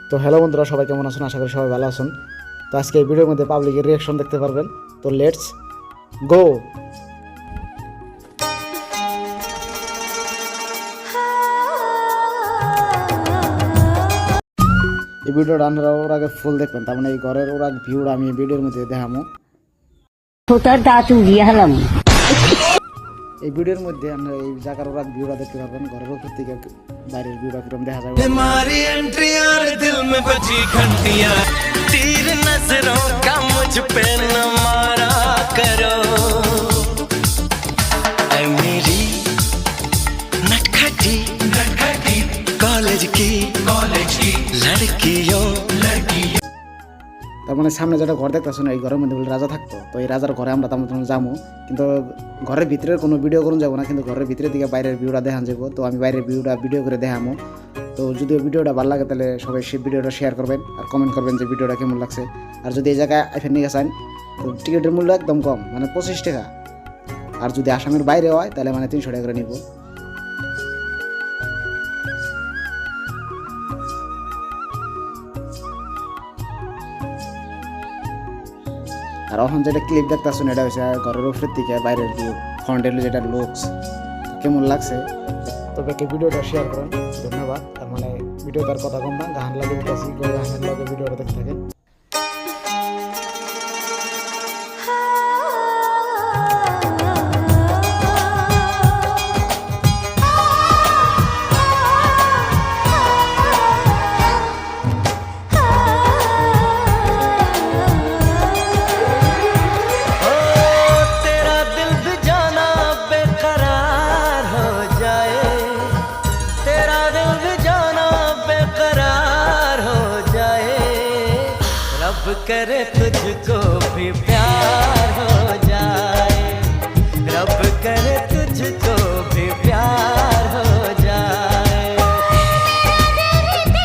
তো হ্যালো বন্ধুরা, সবাই কেমন আছেন? আশা করি সবাই ভালো আছেন। তো আজকে এই ভিডিওর মধ্যে পাবলিকের রিয়াকশন দেখতে পারবেন। তো লেটস গো। এই ভিডিওটা আপনারা ওর আগে ফুল দেখবেন, তার মানে এই ঘরের ওর আগে ভিউটা আমি এই ভিডিওর মধ্যে দেখামো। ছোটার দাঁত উড়িয়ে হলাম। এই ভিডিওর মধ্যে আপনারা এই জায়গার ওর আগে ভিউটা দেখতে পারবেন, ঘরের উপর থেকে বাইরের ভিউটা কিরকম দেখা যাবে। तुम्हारी एंट्री और दिल में बजी घंटियां, तीर नजरों का मुझ पे न मारा करो। ऐ मेरी नटखटी कॉलेज की लड़कियों। তার মানে সামনে যেটা ঘর দেখতেছেন, এই ঘরের মধ্যে বলে রাজা থাকতো। তো এই রাজার ঘরে আমরা তেমন যাবো, কিন্তু ঘরের ভিতরের কোনো ভিডিও করুন যাবো না, কিন্তু ঘরের ভিতরের দিকে বাইরের ভিউটা দেখান যাবো। তো আমি বাইরের ভিডিও করে দেখামো। তো যদি ভিডিওটা ভালো লাগে তাহলে সবাই সেই ভিডিওটা শেয়ার করবেন আর কমেন্ট করবেন যে ভিডিওটা কেমন লাগছে। আর যদি এই জায়গায় আইফেন নিয়ে চান তো টিকিটের মূল্য একদম কম, মানে 25 টাকা। আর যদি আসামের বাইরে হয় তাহলে মানে 300 টাকা করে নিব। আর এখন যেটা ক্লিপ দেখতেছেন এটা হচ্ছে ঘরের উপরের থেকে বাইরের ভিউ, ফ্রন্টের যেটা লুকস কেমন লাগছে। তবে কি ভিডিওটা শেয়ার করেন, ধন্যবাদ। তার মানে ভিডিও তার কথা কম না, গান লাগে দিতেছি, গানের লাগে ভিডিওটা দেখতে থাকেন। करे तुझको भी प्यार हो